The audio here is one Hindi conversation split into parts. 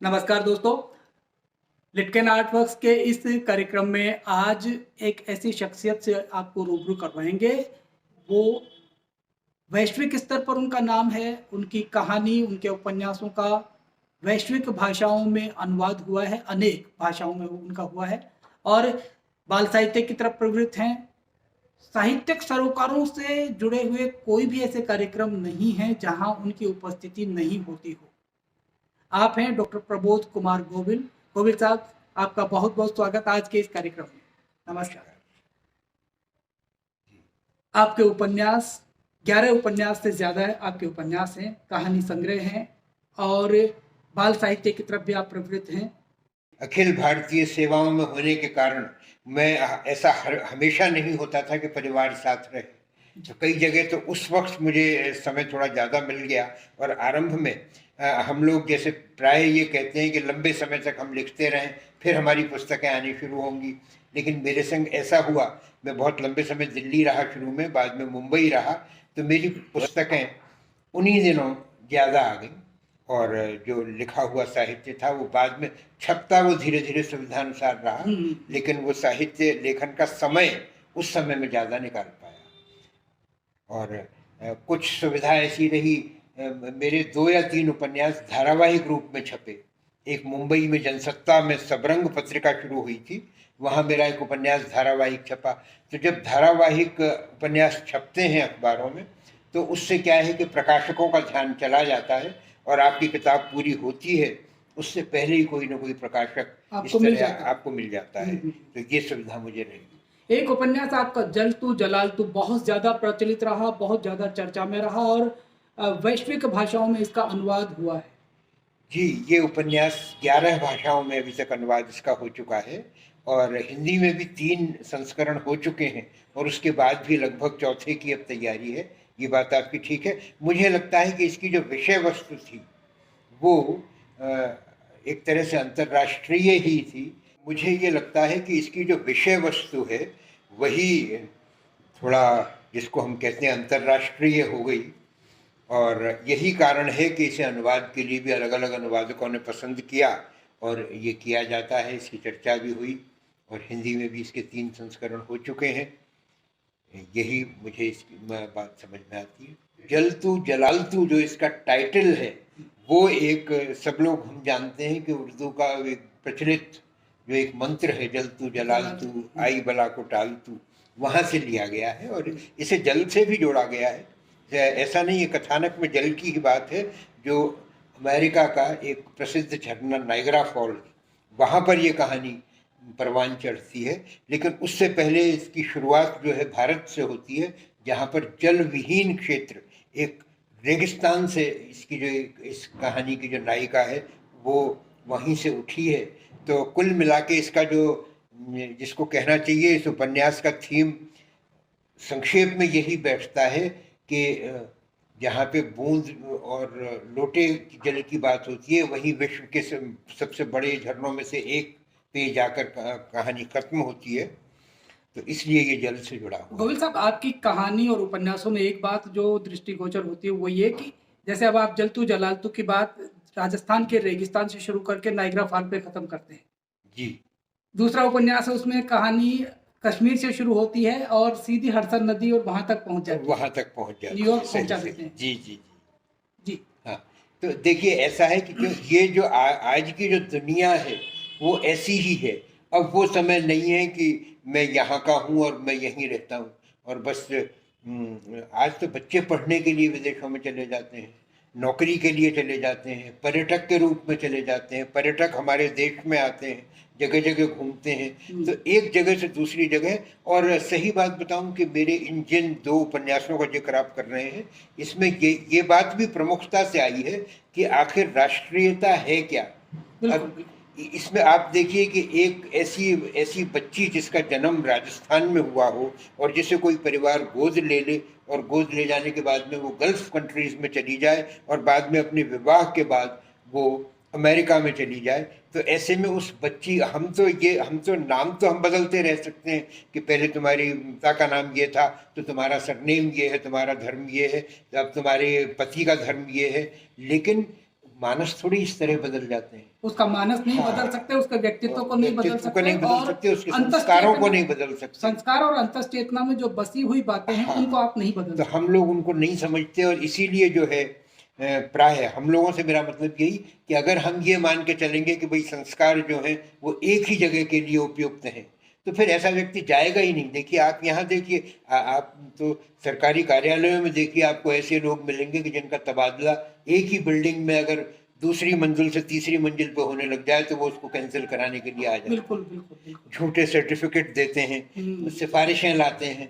नमस्कार दोस्तों, लिटकेन आर्टवर्क्स के इस कार्यक्रम में आज एक ऐसी शख्सियत से आपको रूबरू करवाएंगे। वो वैश्विक स्तर पर उनका नाम है, उनकी कहानी, उनके उपन्यासों का वैश्विक भाषाओं में अनुवाद हुआ है, अनेक भाषाओं में उनका हुआ है और बाल साहित्य की तरफ प्रवृत्त हैं। साहित्यिक सरोकारों से जुड़े हुए कोई भी ऐसे कार्यक्रम नहीं हैं जहां उनकी उपस्थिति नहीं होती हो। आप हैं डॉक्टर प्रबोध कुमार गोविल। गोविल साहब, आपका बहुत बहुत स्वागत आज के इस कार्यक्रम में। नमस्कार। आपके उपन्यास 11 उपन्यास से ज़्यादा है, आपके उपन्यास हैं, कहानी संग्रह हैं और बाल साहित्य की तरफ भी आप प्रवृत्त हैं। अखिल भारतीय सेवाओं में होने के कारण मैं ऐसा हमेशा नहीं होता था कि परिवार साथ रहे। तो कई जगह तो उस वक्त मुझे समय थोड़ा ज़्यादा मिल गया और आरंभ में हम लोग जैसे प्राय ये कहते हैं कि लंबे समय तक हम लिखते रहें फिर हमारी पुस्तकें आनी शुरू होंगी, लेकिन मेरे संग ऐसा हुआ। मैं बहुत लंबे समय दिल्ली रहा शुरू में, बाद में मुंबई रहा, तो मेरी पुस्तकें उन्हीं दिनों ज़्यादा आ गई और जो लिखा हुआ साहित्य था वो बाद में छपता वो धीरे धीरे सुविधानुसार रहा, लेकिन वो साहित्य लेखन का समय उस समय में ज़्यादा निकाल पाया। और कुछ सुविधा ऐसी रही, मेरे 2 या 3 उपन्यास धारावाहिक रूप में छपे। एक मुंबई में जनसत्ता में सबरंग पत्रिका शुरू हुई थी, वहाँ मेरा एक उपन्यास धारावाहिक छपा। तो जब धारावाहिक उपन्यास छपते हैं अखबारों में तो उससे क्या है कि प्रकाशकों का ध्यान चला जाता है और आपकी किताब पूरी होती है उससे पहले ही कोई ना कोई प्रकाशक आपको मिल जाता है। तो ये सुविधा मुझे रही। एक उपन्यास आपका जल तू जलाल तू बहुत ज़्यादा प्रचलित रहा, बहुत ज़्यादा चर्चा में रहा और वैश्विक भाषाओं में इसका अनुवाद हुआ है। जी, ये उपन्यास 11 भाषाओं में अभी तक अनुवाद इसका हो चुका है और हिंदी में भी 3 संस्करण हो चुके हैं और उसके बाद भी लगभग चौथे की अब तैयारी है। ये बात आपकी ठीक है। मुझे लगता है कि इसकी जो विषय वस्तु थी वो एक तरह से अंतर्राष्ट्रीय ही थी। मुझे ये लगता है कि इसकी जो विषय वस्तु है वही थोड़ा, जिसको हम कहते हैं, अंतर्राष्ट्रीय हो गई और यही कारण है कि इसे अनुवाद के लिए भी अलग अलग अनुवादकों ने पसंद किया और ये किया जाता है। इसकी चर्चा भी हुई और हिंदी में भी इसके 3 संस्करण हो चुके हैं। यही मुझे इसकी बात समझ में आती है। जल तू जलाल तू जो इसका टाइटल है वो एक, सब लोग हम जानते हैं कि उर्दू का एक प्रचलित जो एक मंत्र है, जल तू जलाल तू आई बला को टाल तू, वहाँ से लिया गया है और इसे जल से भी जोड़ा गया है। ऐसा नहीं है, कथानक में जल की ही बात है। जो अमेरिका का एक प्रसिद्ध झरना नाइग्रा फॉल, वहाँ पर ये कहानी परवान चढ़ती है, लेकिन उससे पहले इसकी शुरुआत जो है भारत से होती है, जहाँ पर जल विहीन क्षेत्र, एक रेगिस्तान से इसकी जो इस कहानी की जो नायिका है वो वहीं से उठी है। तो कुल मिला के इसका जो, जिसको कहना चाहिए इस उपन्यास का थीम, संक्षेप में यही बैठता है कि जहाँ पे बूंद और लोटे जल की बात होती है वहीं विश्व के सबसे बड़े झरनों में से एक पे जाकर कहानी खत्म होती है। तो इसलिए ये जल से जुड़ा हुआ। गोविल साहब, आपकी कहानी और उपन्यासों में एक बात जो दृष्टिगोचर होती है वो ये कि जैसे अब आप जलतू जलालतू की बात राजस्थान के रेगिस्तान से शुरू करके नाइग्रा फॉल पे खत्म करते हैं। जी। दूसरा उपन्यास है, उसमें कहानी कश्मीर से शुरू होती है और सीधी हडसन नदी और वहां तक पहुंच जाती है, वहां तक पहुंच जाती है, न्यूयॉर्क पहुंचा देते हैं। जी जी जी। हाँ, तो देखिए ऐसा है कि जो ये जो आज की जो दुनिया है वो ऐसी ही है। अब वो समय नहीं है कि मैं यहाँ का हूँ और मैं यहीं रहता हूँ और बस आज तो बच्चे पढ़ने के लिए विदेशों में चले जाते हैं, नौकरी के लिए चले जाते हैं, पर्यटक के रूप में चले जाते हैं, पर्यटक हमारे देश में आते हैं, जगह जगह घूमते हैं। तो एक जगह से दूसरी जगह, और सही बात बताऊं कि मेरे इन जिन 2 उपन्यासों का जिक्र आप कर रहे हैं इसमें ये बात भी प्रमुखता से आई है कि आखिर राष्ट्रीयता है क्या। अब इसमें आप देखिए कि एक ऐसी ऐसी बच्ची जिसका जन्म राजस्थान में हुआ हो और जिसे कोई परिवार गोद ले ले और गोद ले जाने के बाद में वो गल्फ कंट्रीज में चली जाए और बाद में अपने विवाह के बाद वो अमेरिका में चली जाए, तो ऐसे में उस बच्ची, हम तो नाम तो हम बदलते रह सकते हैं कि पहले तुम्हारी पिता का नाम ये था तो तुम्हारा सरनेम ये है, तुम्हारा धर्म ये है, अब तुम्हारे पति का धर्म ये है, लेकिन मानस थोड़ी इस तरह बदल जाते हैं। उसका मानस नहीं हाँ, बदल सकते, उसके व्यक्तित्व को नहीं बदल व्यक्तित्व को नहीं सकते, बदल और सकते, उसके संस्कारों को नहीं बदल सकते। संस्कार और अंतःचेतना में जो बसी हुई बातें हैं, हाँ, उनको आप नहीं बदल तो सकते। हम लोग उनको नहीं समझते, और इसीलिए जो है प्राय हम लोगों से मेरा मतलब यही कि अगर हम ये मान के चलेंगे कि भाई संस्कार जो है वो एक ही जगह के लिए उपयुक्त हैं, तो फिर ऐसा व्यक्ति जाएगा ही नहीं। देखिए, आप यहाँ देखिए, आप तो सरकारी कार्यालयों में देखिए, आपको ऐसे लोग मिलेंगे कि जिनका तबादला एक ही बिल्डिंग में अगर दूसरी मंजिल से तीसरी मंजिल पे होने लग जाए तो वो उसको कैंसिल कराने के लिए आ जाए। बिल्कुल बिल्कुल बिल्कुल। झूठे सर्टिफिकेट देते हैं, सिफारिशें लाते हैं,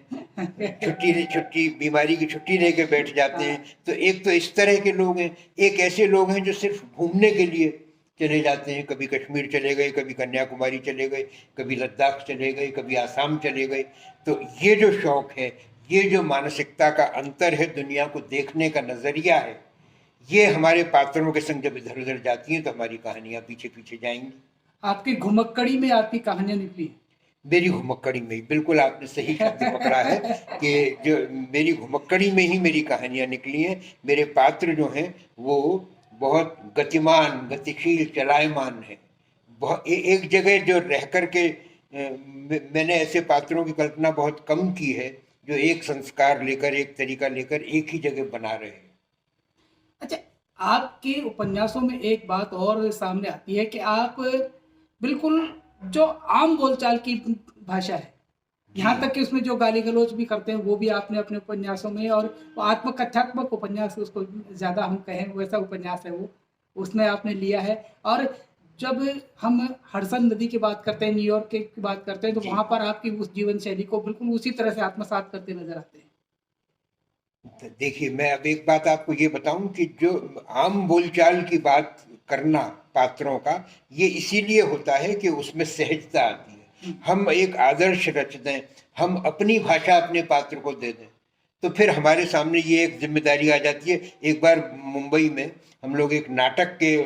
छुट्टी बीमारी की छुट्टी लेके बैठ जाते हैं। तो एक तो इस तरह के लोग हैं, एक ऐसे लोग हैं जो सिर्फ घूमने के लिए चले जाते हैं, कभी कश्मीर चले गए, कभी कन्याकुमारी चले गए, कभी लद्दाख चले गए, कभी आसाम चले गए। तो ये जो शौक है, ये जो मानसिकता का अंतर है, दुनिया को देखने का नजरिया है, ये हमारे पात्रों के संग जब इधर उधर जाती हैं तो हमारी कहानियां पीछे पीछे जाएंगी। आपकी घुमक्कड़ी में आपकी कहानियां निकली हैं। मेरी घुमक्कड़ी में ही, बिल्कुल आपने सही शब्द पकड़ा है कि जो मेरी घुमक्कड़ी में ही मेरी कहानियां निकली हैं। मेरे पात्र जो हैं वो बहुत गतिमान, गतिशील, चलायमान है। एक जगह जो रह करके मैंने ऐसे पात्रों की कल्पना बहुत कम की है जो एक संस्कार लेकर, एक तरीका लेकर एक ही जगह बना रहे हैं। अच्छा, आपके उपन्यासों में एक बात और सामने आती है कि आप बिल्कुल जो आम बोलचाल की भाषा है, यहाँ तक कि उसमें जो गाली गलौज भी करते हैं वो भी आपने अपने उपन्यासों में, और वो आत्मकथात्मक उपन्यास उसको ज़्यादा हम कहें वैसा उपन्यास है वो, उसमें आपने लिया है। और जब हम हडसन नदी की बात करते हैं, न्यूयॉर्क की बात करते हैं, तो वहाँ पर आपकी उस जीवन शैली को बिल्कुल उसी तरह से आत्मसात करते नजर आते हैं। देखिए, मैं अब एक बात आपको ये बताऊं कि जो आम बोलचाल की बात करना पात्रों का, ये इसीलिए होता है कि उसमें सहजता आती है। हम एक आदर्श रच दें, हम अपनी भाषा अपने पात्र को दे दें, तो फिर हमारे सामने ये एक जिम्मेदारी आ जाती है। एक बार मुंबई में हम लोग एक नाटक के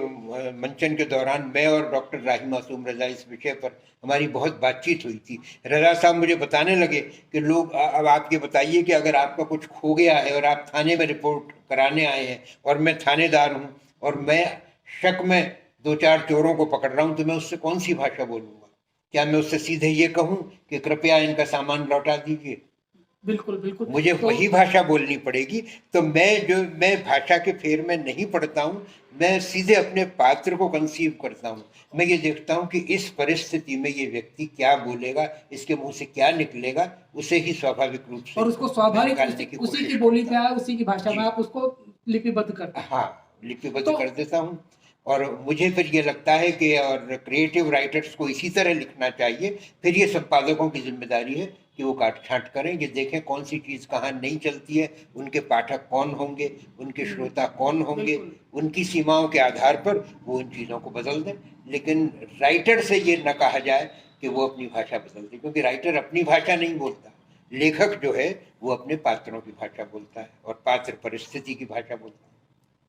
मंचन के दौरान, मैं और डॉक्टर राही मासूम रजा, इस विषय पर हमारी बहुत बातचीत हुई थी। रजा साहब मुझे बताने लगे कि लोग, अब आप ये बताइए कि अगर आपका कुछ खो गया है और आप थाने में रिपोर्ट कराने आए हैं और मैं थानेदार हूँ और मैं शक में दो चार चोरों को पकड़ रहा हूँ, तो मैं उससे कौन सी भाषा बोलूँगा? क्या मैं उससे सीधे ये कहूँ कि कृपया इनका सामान लौटा दीजिए? बिल्कुल बिल्कुल। मुझे तो वही भाषा बोलनी पड़ेगी। तो मैं भाषा के फेर में नहीं पड़ता हूँ, मैं सीधे अपने पात्र को कंसीव करता हूँ। मैं ये देखता हूँ कि इस परिस्थिति में ये व्यक्ति क्या बोलेगा, इसके मुंह से क्या निकलेगा, उसे ही स्वाभाविक रूप से और उसको मैं स्वाभाविक निकालने की उसी की कोशिश बोली करता में, उसी की भाषा हूँ। में जी, आप उसको लिपिबद्ध करते हैं। हाँ, लिपिबद्ध तो कर देता हूँ। और मुझे फिर ये लगता है कि और क्रिएटिव राइटर्स को इसी तरह लिखना चाहिए। फिर ये संपादकों की जिम्मेदारी है कि वो काट छांट करें, ये देखें कौन सी चीज़ कहाँ नहीं चलती है, उनके पाठक कौन होंगे, उनके श्रोता कौन होंगे, बिल्कुल। उनकी सीमाओं के आधार पर वो उन चीज़ों को बदल दें। लेकिन राइटर से ये न कहा जाए कि वो अपनी भाषा बदल दे, क्योंकि राइटर अपनी भाषा नहीं बोलता। लेखक जो है वो अपने पात्रों की भाषा बोलता है और पात्र परिस्थिति की भाषा बोलता है।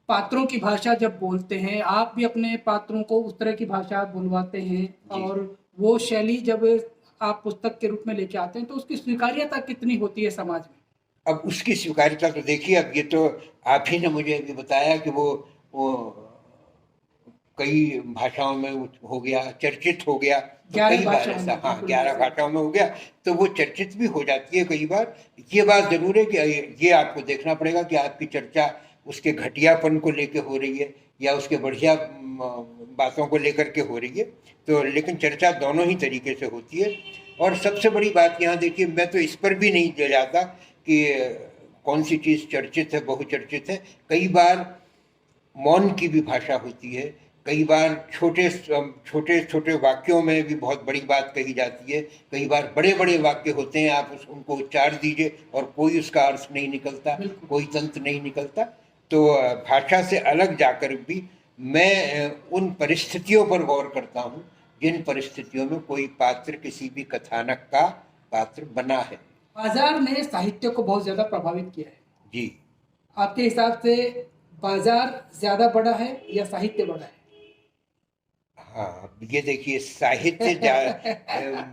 पात्रों की भाषा जब बोलते हैं, आप भी अपने पात्रों को उस तरह की भाषा बुलवाते हैं, जी। और वो शैली जब आप पुस्तक के रूप में लेके आते हैं तो उसकी स्वीकार्यता कितनी होती है समाज में? अब उसकी स्वीकार्यता तो देखिए, अब ये तो आप ही ने मुझे अभी बताया कि वो कई भाषाओं में हो गया, चर्चित हो गया। तो 11 कई बार भाषाओं ऐसा, में, हाँ, बिल्कुल 11 बिल्कुल। भाषाओं में हो गया, तो वो चर्चित भी हो जाती है कई बार। ये बात जरूर है कि ये आपको देखना पड़ेगा कि आपकी चर्चा उसके घटियापन को लेके हो रही है या उसके बढ़िया बातों को लेकर के हो रही है। तो लेकिन चर्चा दोनों ही तरीके से होती है। और सबसे बड़ी बात यहाँ देखिए, मैं तो इस पर भी नहीं ले जाता कि कौन सी चीज़ चर्चित है, बहुचर्चित है। कई बार मौन की भी भाषा होती है, कई बार छोटे छोटे छोटे वाक्यों में भी बहुत बड़ी बात कही जाती है, कई बार बड़े बड़े वाक्य होते हैं, आप उनको उच्चार दीजिए और कोई उसका अर्थ नहीं निकलता, कोई तंत्र नहीं निकलता। तो भाषा से अलग जाकर भी मैं उन परिस्थितियों पर गौर करता हूँ जिन परिस्थितियों में कोई पात्र किसी भी कथानक का पात्र बना है। बाजार ने साहित्य को बहुत ज्यादा प्रभावित किया है। जी। आपके हिसाब से बाजार ज्यादा बड़ा है या साहित्य बड़ा है? हाँ, ये देखिए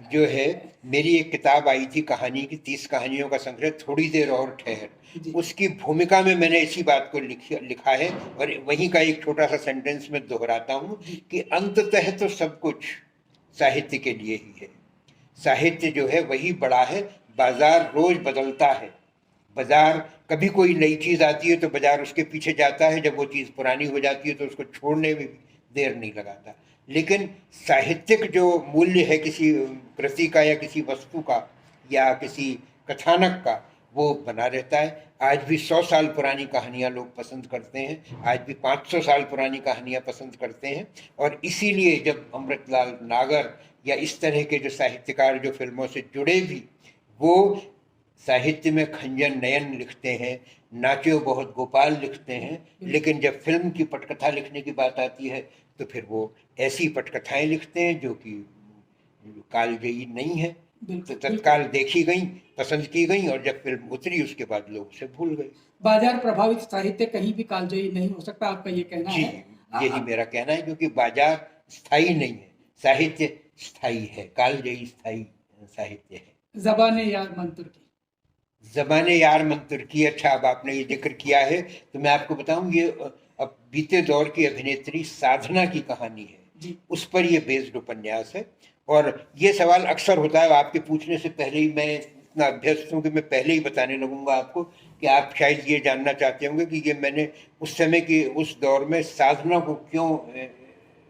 जो है, मेरी एक किताब आई थी कहानी की, 30 कहानियों का संग्रह, थोड़ी देर और ठहर। जी। उसकी भूमिका में मैंने इसी बात को लिखा है, और वहीं का एक छोटा सा सेंटेंस में दोहराता हूँ जी। कि अंततः तो सब कुछ साहित्य के लिए ही है। साहित्य जो है वही बड़ा है, बाजार रोज बदलता है। बाजार, कभी कोई नई चीज आती है तो बाजार उसके पीछे जाता है, जब वो चीज पुरानी हो जाती है तो उसको छोड़ने में भी देर नहीं लगाता। लेकिन साहित्यिक जो मूल्य है किसी कृति का या किसी वस्तु का या किसी कथानक का, वो बना रहता है। आज भी 100 साल पुरानी कहानियां लोग पसंद करते हैं, आज भी 500 साल पुरानी कहानियां पसंद करते हैं। और इसीलिए जब अमृतलाल नागर या इस तरह के जो साहित्यकार जो फिल्मों से जुड़े भी, वो साहित्य में खंजन नयन लिखते हैं, नाच्यो बहुत गोपाल लिखते हैं, लेकिन जब फिल्म की पटकथा लिखने की बात आती है तो फिर वो ऐसी पटकथाएं लिखते हैं जो कि कालजयी नहीं है, तो तत्काल देखी गई, पसंद की गई, और जब फिल्म उतरी उसके बाद लोग उसे भूल गए। बाजार प्रभावित साहित्य कहीं भी कालजयी नहीं हो सकता, आपका ये कहना जी, है? यही मेरा कहना है, क्योंकि बाजार स्थायी नहीं है, साहित्य स्थायी है, कालजयी स्थायी साहित्य है। ज़बान-ए यार मन तुर्की। ज़बान-ए यार मन तुर्की, अच्छा अब आपने ये जिक्र किया है तो मैं आपको बताऊं, ये अब बीते दौर की अभिनेत्री साधना की कहानी है जी। उस पर ये बेस्ड उपन्यास है। और ये सवाल अक्सर होता है, आपके पूछने से पहले ही मैं इतना अभ्यस्त हूँ कि मैं पहले ही बताने लगूंगा आपको कि आप शायद ये जानना चाहते होंगे कि ये मैंने उस समय की उस दौर में साधना को क्यों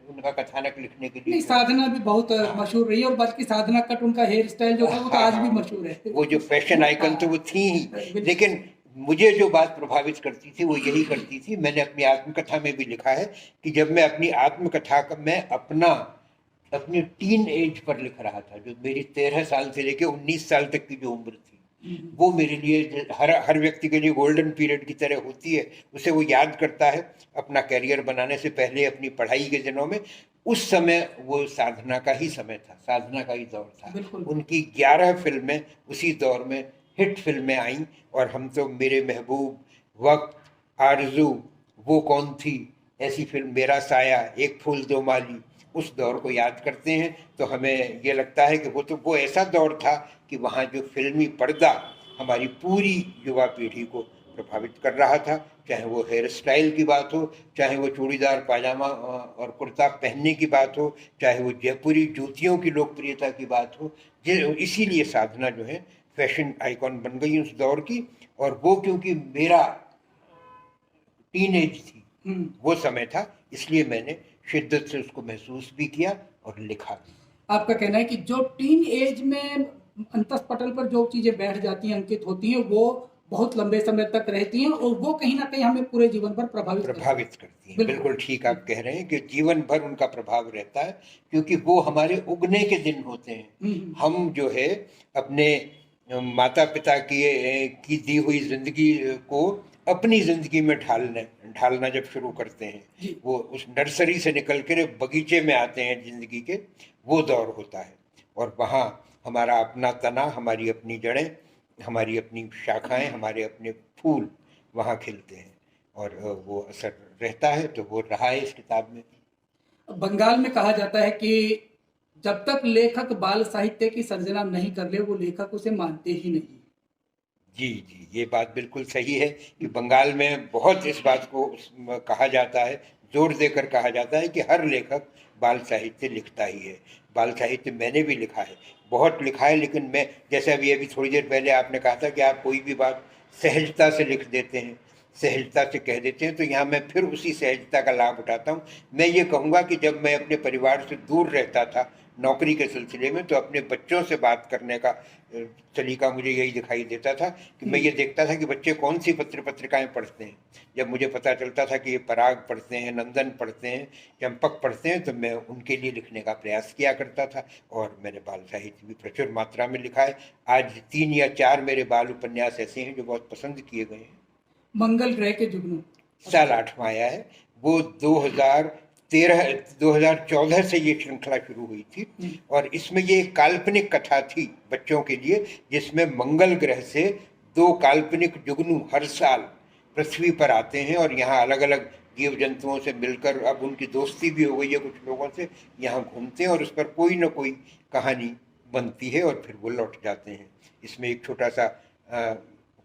उनका कथानक लिखने के लिए नहीं, साधना भी बहुत हाँ। मशहूर रही है, और बल्कि साधना कट उनका हेयर स्टाइल जो था वो तो आज भी मशहूर है। वो जो फैशन आइकन तो वो थी ही, बिल्कुल। लेकिन मुझे जो बात प्रभावित करती थी वो यही करती थी। मैंने अपनी आत्मकथा में भी लिखा है कि जब मैं अपनी आत्मकथा का मैं अपनी टीन एज पर लिख रहा था, जो मेरी 13 साल से लेकर 19 साल तक की जो उम्र थी, वो मेरे लिए हर व्यक्ति के लिए गोल्डन पीरियड की तरह होती है। उसे वो याद करता है अपना करियर बनाने से पहले, अपनी पढ़ाई के दिनों में। उस समय वो साधना का ही समय था, साधना का ही दौर था। बिल्कुल। उनकी 11 फिल्में उसी दौर में हिट फिल्में आईं, और हम तो मेरे महबूब, वक्त, आरजू, वो कौन थी, ऐसी फिल्म, मेरा साया, एक फूल दो माली, उस दौर को याद करते हैं तो हमें ये लगता है कि वो ऐसा दौर था कि वहाँ जो फिल्मी पर्दा हमारी पूरी युवा पीढ़ी को प्रभावित कर रहा था। चाहे वो हेयर स्टाइल की बात हो, चाहे वो चूड़ीदार पाजामा और कुर्ता पहनने की बात हो, चाहे वो जयपुरी जूतियों की लोकप्रियता की बात हो। इसीलिए साधना जो है फैशन आइकॉन बन गई उस दौर की। और वो क्योंकि मेरा टीनेज थी, वो समय था, इसलिए मैंने शिद्दत से उसको महसूस भी किया और लिखा भी। आपका कहना है कि जो टीन एज में अंतःपटल पर जो चीजें बैठ जाती हैं, अंकित होती हैं, वो बहुत लंबे समय तक रहती हैं, और वो कहीं ना कहीं हमें पूरे जीवन पर प्रभावित करती हैं। बिल्कुल ठीक आप कह रहे हैं कि जीवन भर उनका प्रभाव रहता है, क्योंकि वो हमारे उगने के दिन होते हैं। हम जो है अपने माता पिता की दी हुई जिंदगी को अपनी जिंदगी में ढालना जब शुरू करते हैं, वो उस नर्सरी से निकल कर बगीचे में आते हैं जिंदगी के, वो दौर होता है। और वहाँ हमारा अपना तना, हमारी अपनी जड़ें, हमारी अपनी शाखाएं, हमारे अपने फूल वहाँ खिलते हैं, और वो असर रहता है। तो वो रहा है इस किताब में। बंगाल में कहा जाता है कि जब तक लेखक बाल साहित्य की सर्जना नहीं कर ले, वो लेखक उसे मानते ही नहीं। जी जी, ये बात बिल्कुल सही है कि बंगाल में बहुत इस बात को कहा जाता है, जोर देकर कहा जाता है कि हर लेखक बाल साहित्य लिखता ही है। बाल साहित्य मैंने भी लिखा है, बहुत लिखा है, लेकिन मैं, जैसे अभी थोड़ी देर पहले आपने कहा था कि आप कोई भी बात सहजता से लिख देते हैं, सहजता से कह देते हैं, तो यहाँ मैं फिर उसी सहजता का लाभ उठाता हूँ। मैं ये कहूँगा कि जब मैं अपने परिवार से दूर रहता था नौकरी के सिलसिले में, तो अपने बच्चों से बात करने का सलीका मुझे यही दिखाई देता था कि मैं ये देखता था कि बच्चे कौन सी पत्रिकाएं पढ़ते हैं। जब मुझे पता चलता था कि ये पराग पढ़ते हैं, नंदन पढ़ते हैं, चंपक पढ़ते हैं, तो मैं उनके लिए लिखने का प्रयास किया करता था। और मैंने बाल साहित्य भी प्रचुर मात्रा में लिखा है। आज 3 या 4 मेरे बाल उपन्यास ऐसे हैं जो बहुत पसंद किए गए हैं। मंगल ग्रह के जुगनू साल 8वां आया है, वो 2014 से ये श्रृंखला शुरू हुई थी, और इसमें ये एक काल्पनिक कथा थी बच्चों के लिए, जिसमें मंगल ग्रह से 2 काल्पनिक जुगनू हर साल पृथ्वी पर आते हैं और यहाँ अलग अलग जीव जंतुओं से मिलकर अब उनकी दोस्ती भी हो गई है कुछ लोगों से, यहाँ घूमते हैं और उस पर कोई ना कोई कहानी बनती है और फिर वो लौट जाते हैं। इसमें एक छोटा सा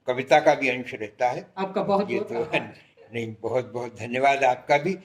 कविता का भी अंश रहता है। आपका बहुत ये बहुत तो आभार। नहीं, बहुत बहुत धन्यवाद आपका भी।